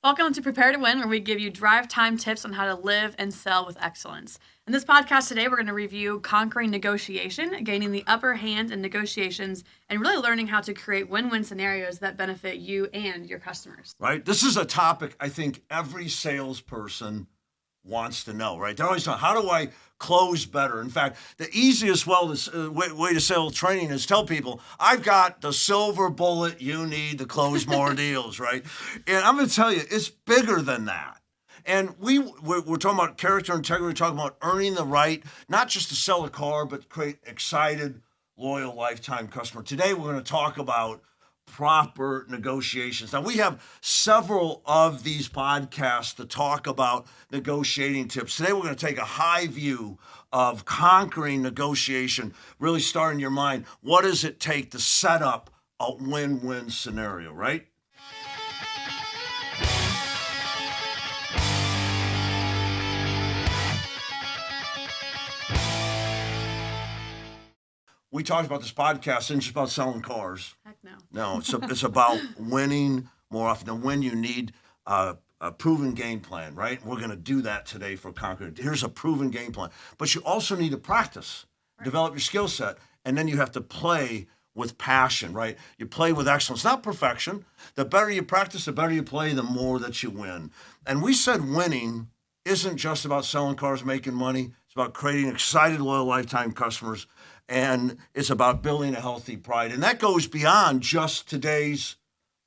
Welcome to Prepare to Win, where we give you drive time tips on how to live and sell with excellence. In this podcast today, we're going to review conquering negotiation, gaining the upper hand in negotiations, and really learning how to create win-win scenarios that benefit you and your customers. Right? This is a topic I think every salesperson wants to know, right? They're always talking, how do I close better? In fact, the easiest way to sell training is tell people, I've got the silver bullet you need to close more deals, right? And I'm going to tell you, it's bigger than that. And we're talking about character integrity, we're talking about earning the right, not just to sell a car, but create excited, loyal, lifetime customer. Today, we're going to talk about proper negotiations. Now, we have several of these podcasts to talk about negotiating tips. Today, we're going to take a high view of conquering negotiation, really start in your mind, what does it take to set up a win-win scenario, right? We talked about this podcast, it's just about selling cars. Heck no. No, it's about winning more often. And when you need a proven game plan, right? We're going to do that today for Conquer. Here's a proven game plan. But you also need to practice, develop your skill set, and then you have to play with passion, right? You play with excellence, not perfection. The better you practice, the better you play, the more that you win. And we said winning isn't just about selling cars, making money. It's about creating excited, loyal, lifetime customers. And it's about building a healthy pride. And that goes beyond just today's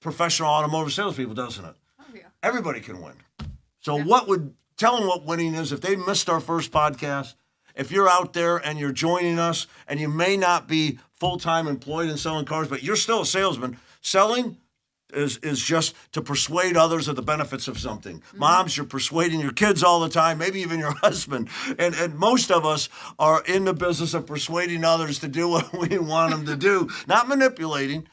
professional automotive salespeople, doesn't it? Oh, yeah. Everybody can win. So Yeah. tell them what winning is. If they missed our first podcast, if you're out there and you're joining us and you may not be full-time employed in selling cars, but you're still a salesman, selling is just to persuade others of the benefits of something. Mm-hmm. Moms, you're persuading your kids all the time, maybe even your husband. And most of us are in the business of persuading others to do what we want them to do, not manipulating,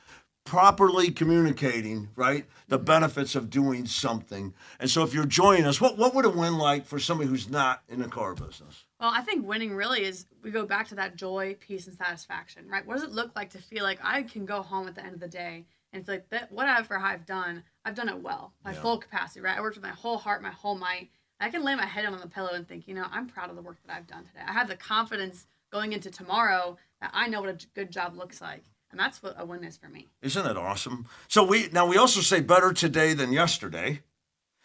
properly communicating, right? The benefits of doing something. And so if you're joining us, what would a win like for somebody who's not in the car business? Well, I think winning really is, we go back to that joy, peace, and satisfaction, right? What does it look like to feel like I can go home at the end of the day and feel like that whatever I've done it well, my full capacity, right? I worked with my whole heart, my whole might. I can lay my head on the pillow and think, I'm proud of the work that I've done today. I have the confidence going into tomorrow that I know what a good job looks like. And that's what a win is for me. Isn't it awesome? So we also say better today than yesterday.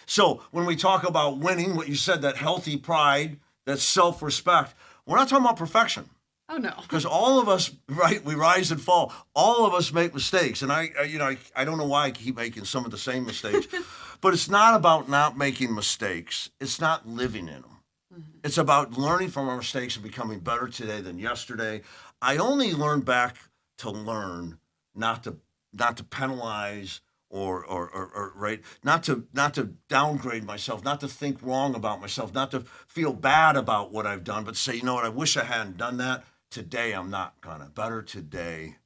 So when we talk about winning, what you said, that healthy pride, that self-respect, we're not talking about perfection. Oh, no. Because all of us, right, we rise and fall. All of us make mistakes. And I don't know why I keep making some of the same mistakes. But it's not about not making mistakes. It's not living in them. Mm-hmm. It's about learning from our mistakes and becoming better today than yesterday. I only learn back to learn, not to penalize or right, not to downgrade myself, not to think wrong about myself, not to feel bad about what I've done, but say, you know what, I wish I hadn't done that. Today, I'm not gonna. Better today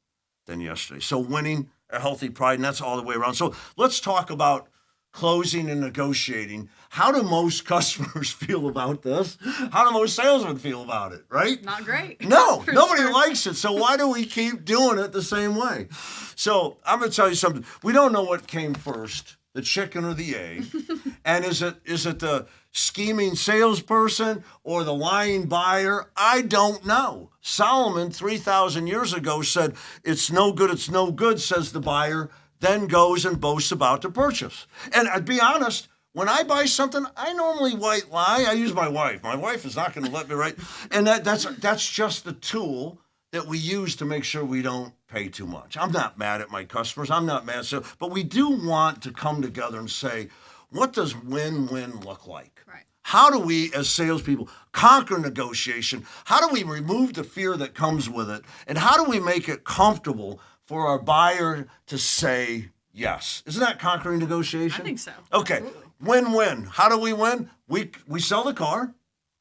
than yesterday. So winning, a healthy pride, and that's all the way around. So let's talk about closing and negotiating. How do most customers feel about this? How do most salesmen feel about it, right? Not great. No, nobody likes it. So why do we keep doing it the same way? So I'm gonna tell you something. We don't know what came first, the chicken or the egg. And is it the scheming salesperson or the lying buyer? I don't know. Solomon 3,000 years ago said, it's no good, says the buyer, then goes and boasts about the purchase. And I'd be honest, when I buy something, I normally white lie. I use my wife. My wife is not going to let me write. And that's just the tool that we use to make sure we don't pay too much. I'm not mad at my customers. I'm not mad. But we do want to come together and say, what does win-win look like? Right. How do we, as salespeople, conquer negotiation? How do we remove the fear that comes with it? And how do we make it comfortable for our buyer to say yes? Isn't that conquering negotiation? I think so. Okay. Absolutely. Win-win. How do we win? We sell the car.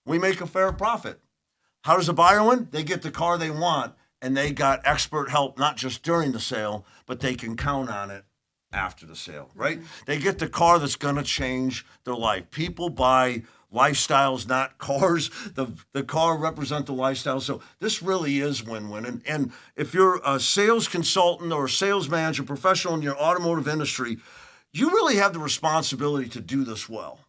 We make a fair profit. How does the buyer win? They get the car they want, and they got expert help, not just during the sale, but they can count on it after the sale, right? Mm-hmm. They get the car that's going to change their life. People buy lifestyles, not cars. The car represents the lifestyle. So this really is win-win. And if you're a sales consultant or a sales manager, professional in your automotive industry, you really have the responsibility to do this well.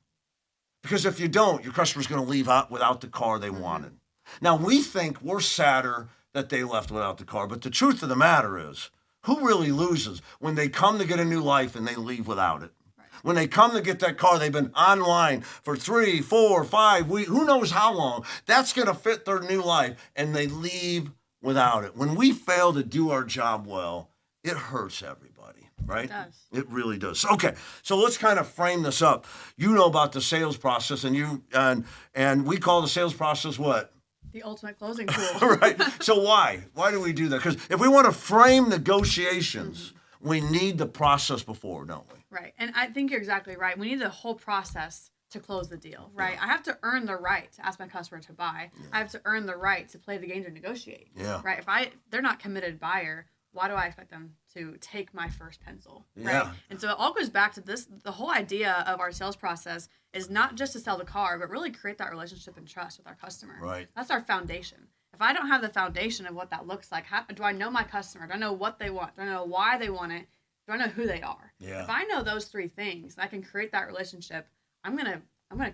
Because if you don't, your customer's going to leave out without the car they wanted. Now, we think we're sadder that they left without the car, but the truth of the matter is, who really loses when they come to get a new life and they leave without it? Right. When they come to get that car, they've been online for 3, 4, 5 weeks, who knows how long. That's going to fit their new life, and they leave without it. When we fail to do our job well, it hurts everybody, right? It does. It really does. Okay, so let's kind of frame this up. You know about the sales process, and we call the sales process what? The ultimate closing tool. Right. So why? Why do we do that? Because if we want to frame negotiations, we need the process before, don't we? Right. And I think you're exactly right. We need the whole process to close the deal, right? I have to earn the right to ask my customer to buy. I have to earn the right to play the game to negotiate. Right. If they're not committed buyer, why do I expect them to take my first pencil? Right. And so it all goes back to this. The whole idea of our sales process is not just to sell the car, but really create that relationship and trust with our customer. Right. That's our foundation. If I don't have the foundation of what that looks like, do I know my customer? Do I know what they want? Do I know why they want it? Do I know who they are? If I know those 3 things, I can create that relationship. I'm gonna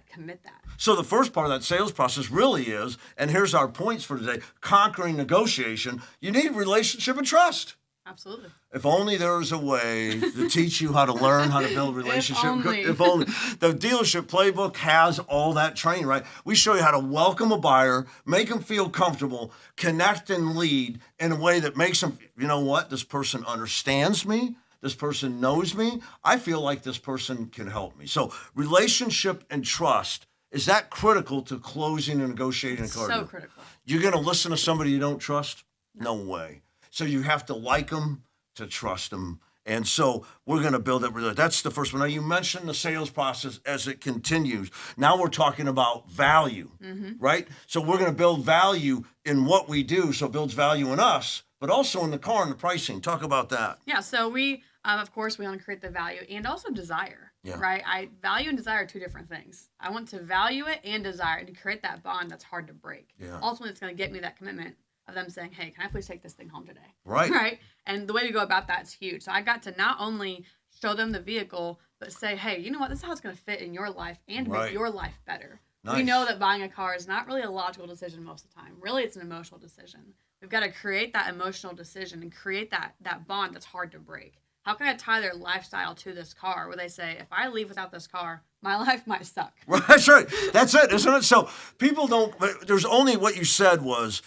commit that. So the first part of that sales process really is, and here's our points for today, conquering negotiation. You need relationship and trust. Absolutely. If only there was a way to teach you how to learn how to build relationship. If only. The dealership playbook has all that training, right? We show you how to welcome a buyer, make them feel comfortable, connect and lead in a way that makes them, you know what, this person understands me. This person knows me. I feel like this person can help me. So relationship and trust, is that critical to closing and negotiating a car deal? So critical. You're going to listen to somebody you don't trust? No way. So you have to like them to trust them. And so we're going to build that relationship. That's the first one. Now, you mentioned the sales process as it continues. Now we're talking about value, right? So we're going to build value in what we do, so it builds value in us, but also in the car and the pricing. Talk about that. Yeah, so we, of course, we want to create the value and also desire, right? Value and desire are 2 different things. I want to value it and desire and to create that bond that's hard to break. Ultimately, it's going to get me that commitment of them saying, hey, can I please take this thing home today? Right? And the way we go about that is huge. So I got to not only show them the vehicle, but say, hey, you know what? This is how it's going to fit in your life and make your life better. Nice. We know that buying a car is not really a logical decision most of the time. Really, it's an emotional decision. We've got to create that emotional decision and create that bond that's hard to break. How can I tie their lifestyle to this car where they say, if I leave without this car, my life might suck? Right, that's right. That's it, isn't it? So people don't, there's only what you said was,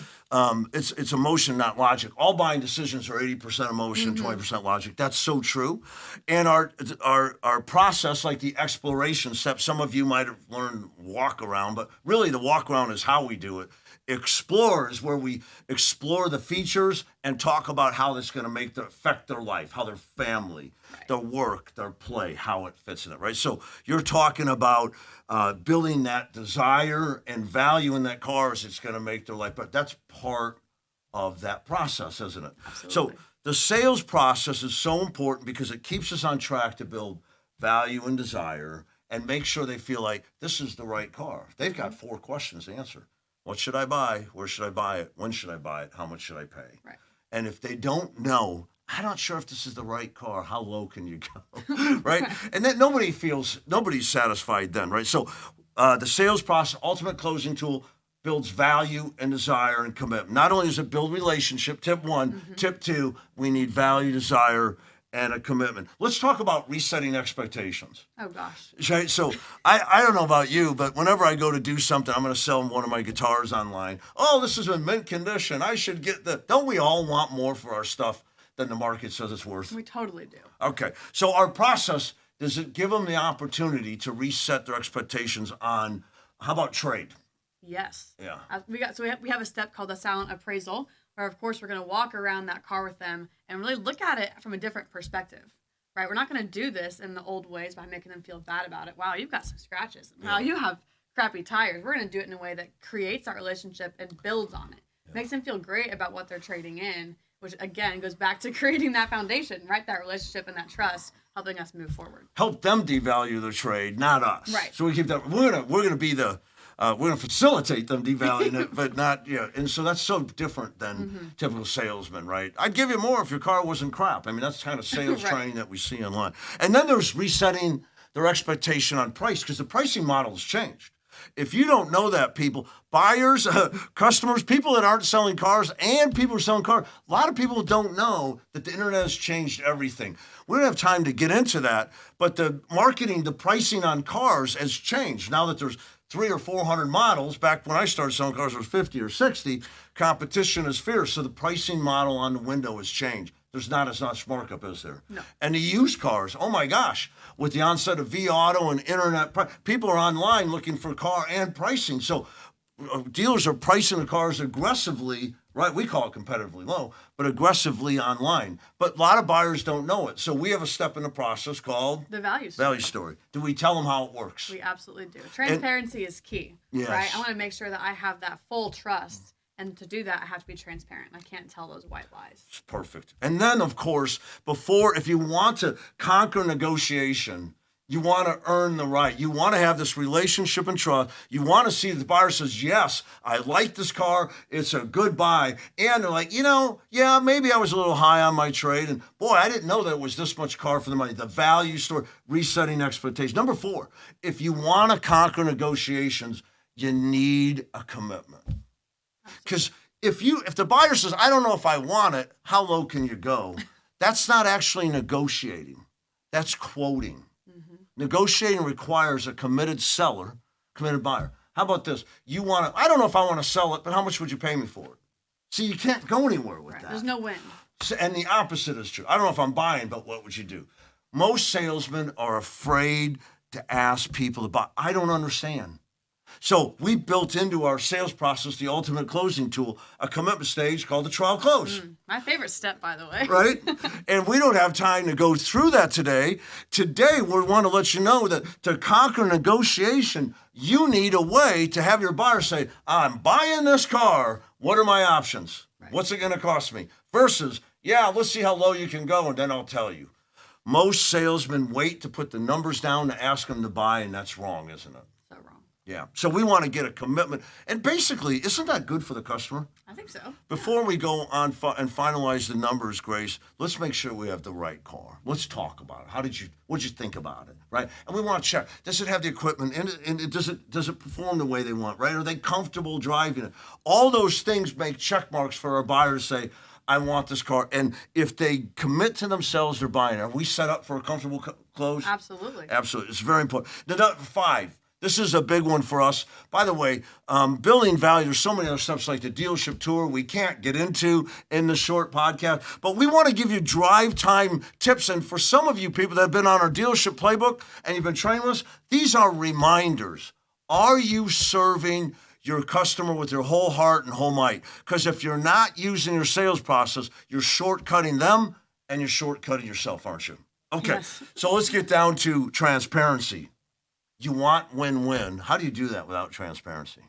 it's emotion, not logic. All buying decisions are 80% emotion, 20% logic. That's so true. And our process, like the exploration step, some of you might have learned walk around, but really the walk around is how we do it. Explore is where we explore the features and talk about how that's going to affect their life, how their family, their work, their play, how it fits in it, right? So you're talking about building that desire and value in that car as it's going to make their life, but that's part of that process, isn't it? Absolutely. So the sales process is so important because it keeps us on track to build value and desire and make sure they feel like this is the right car. They've got 4 questions to answer. What should I buy? Where should I buy it? When should I buy it? How much should I pay? Right. And if they don't know, I'm not sure if this is the right car. How low can you go? Right? And then nobody's satisfied then, right? So the sales process, ultimate closing tool, builds value and desire and commitment. Not only does it build relationship, tip 1, tip 2, we need value, desire, and a commitment. Let's talk about resetting expectations. Oh, gosh. Right? So I don't know about you, but whenever I go to do something, I'm going to sell one of my guitars online. Oh, this is in mint condition. I should get Don't we all want more for our stuff than the market says it's worth? We totally do. Okay. So our process, does it give them the opportunity to reset their expectations on, how about trade? Yes. Yeah. We have a step called the silent appraisal, where of course we're going to walk around that car with them and really look at it from a different perspective, right? We're not going to do this in the old ways by making them feel bad about it. Wow, you've got some scratches. Wow, you have crappy tires. We're going to do it in a way that creates that relationship and builds on it. Makes them feel great about what they're trading in, which again goes back to creating that foundation, right? That relationship and that trust, helping us move forward. Help them devalue the trade, not us. Right. So we keep that. We're gonna be we're going to facilitate them devaluing it, but not, and so that's so different than typical salesmen, right? I'd give you more if your car wasn't crap. I mean, that's kind of sales training that we see online. And then there's resetting their expectation on price, because the pricing model has changed. If you don't know that, people, buyers, customers, people that aren't selling cars, and people who are selling cars, a lot of people don't know that the internet has changed everything. We don't have time to get into that, but the marketing, the pricing on cars has changed. Now that there's 300 or 400 models, back when I started selling cars, there was 50 or 60, competition is fierce, so the pricing model on the window has changed. There's not as much markup, is there? No. And the used cars, oh my gosh, with the onset of V-Auto and internet, people are online looking for car and pricing. So dealers are pricing the cars aggressively, right? We call it competitively low, but aggressively online. But a lot of buyers don't know it. So we have a step in the process called the value story. Value story. Do we tell them how it works? We absolutely do. Transparency is key, yes. right? I want to make sure that I have that full trust. And to do that, I have to be transparent. I can't tell those white lies. It's perfect. And then, of course, if you want to conquer negotiation, you want to earn the right. You want to have this relationship and trust. You want to see the buyer says, yes, I like this car. It's a good buy. And they're like, yeah, maybe I was a little high on my trade. And boy, I didn't know that it was this much car for the money. The value story, resetting expectations. Number 4, if you want to conquer negotiations, you need a commitment. Because if the buyer says, I don't know if I want it, how low can you go? That's not actually negotiating. That's quoting. Negotiating requires a committed seller, committed buyer. How about this? I don't know if I want to sell it, but how much would you pay me for it? See, you can't go anywhere with that. There's no win. And the opposite is true. I don't know if I'm buying, but what would you do? Most salesmen are afraid to ask people to buy. I don't understand. So we built into our sales process, the ultimate closing tool, a commitment stage called the trial close. My favorite step, by the way. Right? And we don't have time to go through that today. Today, we want to let you know that to conquer negotiation, you need a way to have your buyer say, I'm buying this car. What are my options? Right. What's it going to cost me? Versus, yeah, let's see how low you can go, and then I'll tell you. Most salesmen wait to put the numbers down to ask them to buy, and that's wrong, isn't it? Yeah. So we want to get a commitment. And basically, isn't that good for the customer? I think so. Before we go on and finalize the numbers, Grace, let's make sure we have the right car. Let's talk about it. What did you think about it, right? And we want to check, does it have the equipment, and does it perform the way they want, right? Are they comfortable driving it? All those things make check marks for our buyers to say, I want this car. And if they commit to themselves, they're buying it. Are we set up for a comfortable close? Absolutely. Absolutely. It's very important. The number 5. This is a big one for us. By the way, building value, there's so many other steps like the dealership tour we can't get into in the short podcast, but we want to give you drive time tips. And for some of you people that have been on our dealership playbook and you've been training with us, these are reminders. Are you serving your customer with your whole heart and whole might? Because if you're not using your sales process, you're shortcutting them and you're shortcutting yourself, aren't you? Okay, yes. So let's get down to transparency. You want win-win. How do you do that without transparency?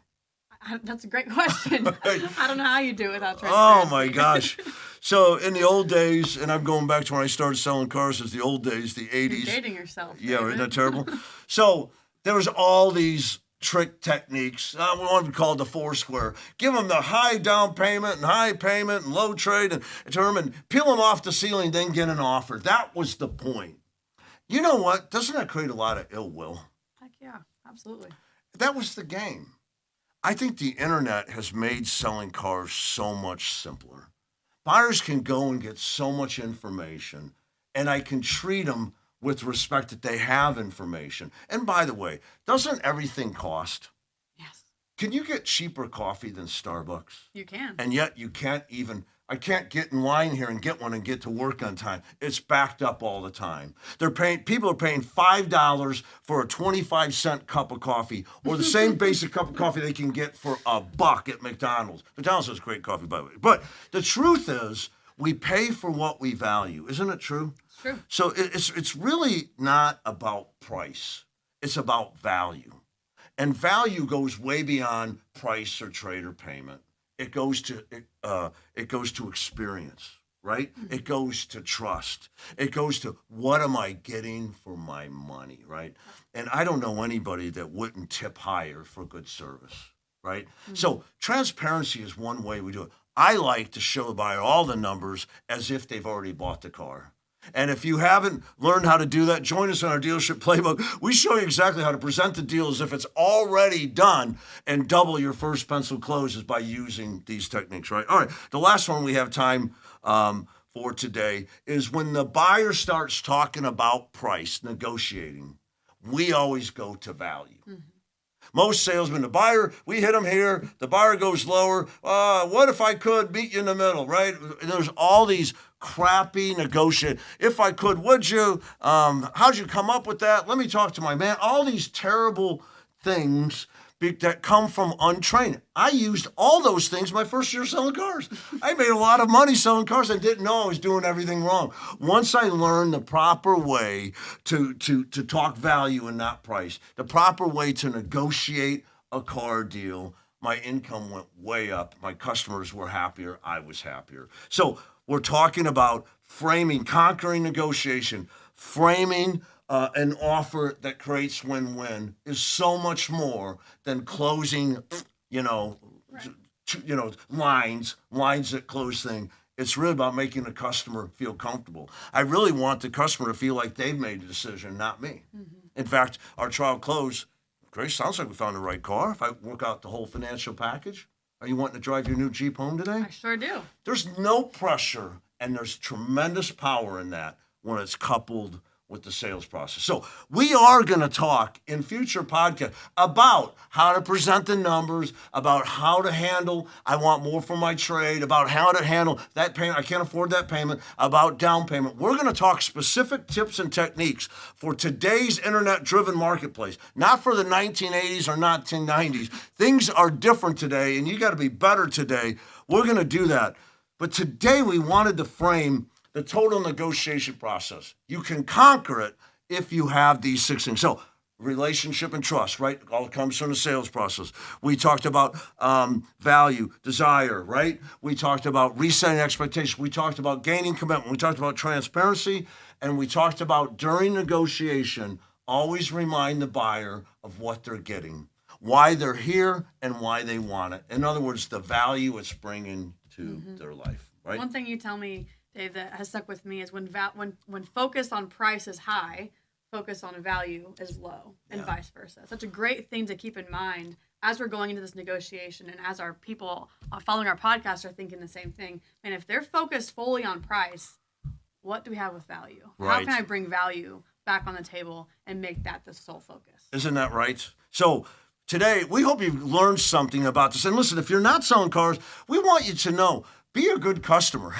That's a great question. I don't know how you do it without transparency. Oh, my gosh. So in the old days, and I'm going back to when I started selling cars, it's the old days, the 80s. You're dating yourself. Yeah, isn't that terrible? So there was all these trick techniques. One we called the Foursquare. Give them the high down payment and high payment and low trade and term and peel them off the ceiling, then get an offer. That was the point. You know what? Doesn't that create a lot of ill will? Yeah, absolutely. That was the game. I think the internet has made selling cars so much simpler. Buyers can go and get so much information, and I can treat them with respect that they have information. And by the way, doesn't everything cost? Yes. Can you get cheaper coffee than Starbucks? You can. And yet you can't even, I can't get in line here and get one and get to work on time. It's backed up all the time. People are paying $5 for a 25-cent cup of coffee, or the same basic cup of coffee they can get for $1 at McDonald's. McDonald's has great coffee, by the way. But the truth is, we pay for what we value. Isn't it true? It's true. So it's really not about price. It's about value. And value goes way beyond price or trade or payment. It goes to experience. right? It goes to trust. It goes to what am I getting for my money, right? And I don't know anybody that wouldn't tip higher for good service, right? So transparency is one way we do it. I like to show the buyer all the numbers as if they've already bought the car. And if you haven't learned how to do that, join us on our dealership playbook. We show you exactly how to present the deal as if it's already done and double your first pencil closes by using these techniques, right? All right, the last one we have time for today is when the buyer starts talking about price, negotiating, we always go to value. Most salesmen, the buyer, we hit them here, the buyer goes lower. What if I could meet you in the middle, right? And there's all these crappy negotiate. If I could, would you? How'd you come up with that? Let me talk to my man. All these terrible things that come from untrained. I used all those things my first year selling cars. I made a lot of money selling cars. I didn't know I was doing everything wrong. Once I learned the proper way to talk value and not price, the proper way to negotiate a car deal, my income went way up. My customers were happier. I was happier. So we're talking about framing, conquering negotiation, framing an offer that creates win-win is so much more than closing, lines that close things. It's really about making the customer feel comfortable. I really want the customer to feel like they've made a decision, not me. In fact, our trial close, Grace, sounds like we found the right car. If I work out the whole financial package, are you wanting to drive your new Jeep home today? I sure do. There's no pressure, and there's tremendous power in that when it's coupled with the sales process. So we are going to talk in future podcasts about how to present the numbers, about how to handle, I want more for my trade, about how to handle that payment, I can't afford that payment, about down payment. We're going to talk specific tips and techniques for today's internet-driven marketplace, not for the 1980s or 1990s. Things are different today, and you got to be better today. We're going to do that. But today we wanted to frame the total negotiation process. You can conquer it if you have these 6 things. So relationship and trust, right? All comes from the sales process. We talked about value, desire, right? We talked about resetting expectations. We talked about gaining commitment. We talked about transparency. And we talked about during negotiation, always remind the buyer of what they're getting, why they're here, and why they want it. In other words, the value it's bringing to their life, right? One thing you tell me, Dave, that has stuck with me is when focus on price is high, focus on value is low, and vice versa. Such a great thing to keep in mind as we're going into this negotiation, and as our people following our podcast are thinking the same thing. And if they're focused fully on price, what do we have with value? Right. How can I bring value back on the table and make that the sole focus? Isn't that right? So today, we hope you've learned something about this. And listen, if you're not selling cars, we want you to know, be a good customer,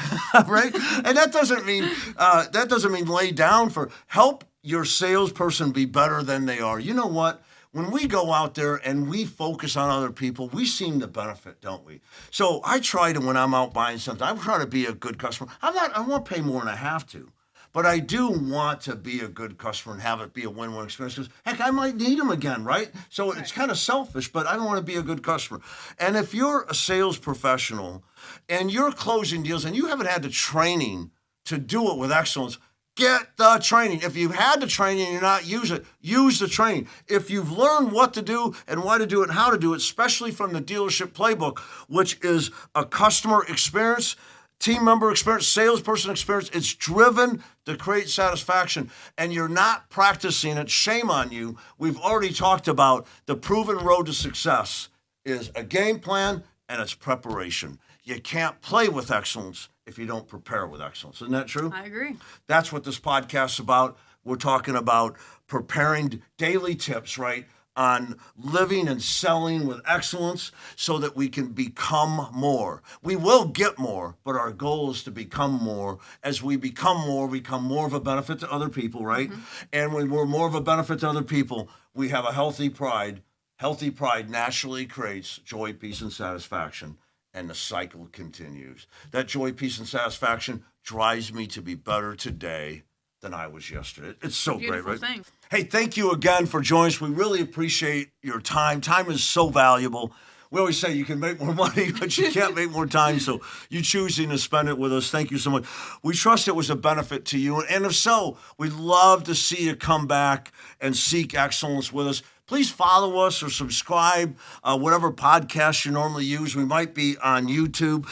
right? And that doesn't mean lay down for help your salesperson be better than they are. You know what? When we go out there and we focus on other people, we seem to benefit, don't we? So I try to, when I'm out buying something, I try to be a good customer. I won't pay more than I have to. But I do want to be a good customer and have it be a win-win experience because, heck, I might need them again, right? So it's kind of selfish, but I don't want to be a good customer. And if you're a sales professional and you're closing deals and you haven't had the training to do it with excellence, get the training. If you've had the training and you're not using it, use the training. If you've learned what to do and why to do it and how to do it, especially from the dealership playbook, which is a customer experience, team member experience, salesperson experience, it's driven to create satisfaction, and you're not practicing it, shame on you. We've already talked about the proven road to success is a game plan and it's preparation. You can't play with excellence if you don't prepare with excellence. Isn't that true? I agree. That's what this podcast's about. We're talking about preparing daily tips, right, on living and selling with excellence so that we can become more. We will get more, but our goal is to become more. As we become more of a benefit to other people, right? And when we're more of a benefit to other people, we have a healthy pride. Healthy pride naturally creates joy, peace, and satisfaction, and the cycle continues. That joy, peace, and satisfaction drives me to be better today than I was yesterday. It's so Beautiful great, right? thing. Hey, thank you again for joining us. We really appreciate your time. Time is so valuable. we always say you can make more money, but you can't make more time. So you choosing to spend it with us. Thank you so much. We trust it was a benefit to you. And if so, we'd love to see you come back and seek excellence with us. Please follow us or subscribe, whatever podcast you normally use. We might be on YouTube.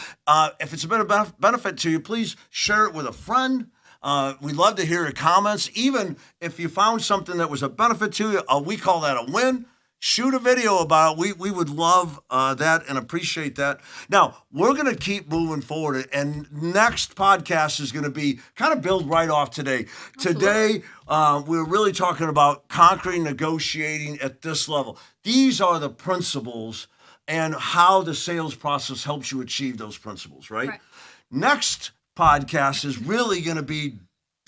If it's been a benefit to you, please share it with a friend. We'd love to hear your comments. Even if you found something that was a benefit to you, we call that a win. Shoot a video about it. We would love that and appreciate that. Now, we're going to keep moving forward, and next podcast is going to be kind of build right off today. Absolutely. Today, we're really talking about conquering negotiating at this level. These are the principles and how the sales process helps you achieve those principles, right? Next podcast is really going to be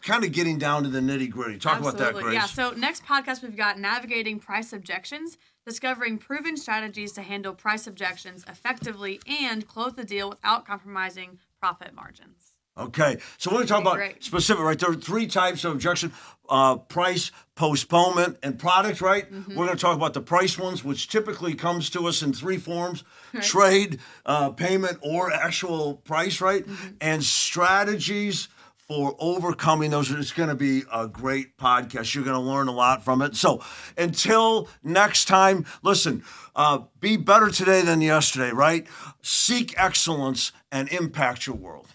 kind of getting down to the nitty gritty. Talk about that, Grace. Yeah, so next podcast we've got navigating price objections, discovering proven strategies to handle price objections effectively and close the deal without compromising profit margins. Okay, so we're going to talk about specific, right? There are 3 types of objection, price, postponement, and product, right? Mm-hmm. We're going to talk about the price ones, which typically comes to us in 3 forms, trade, payment, or actual price, right? Mm-hmm. And strategies for overcoming those. It's going to be a great podcast. You're going to learn a lot from it. So until next time, listen, be better today than yesterday, right? Seek excellence and impact your world.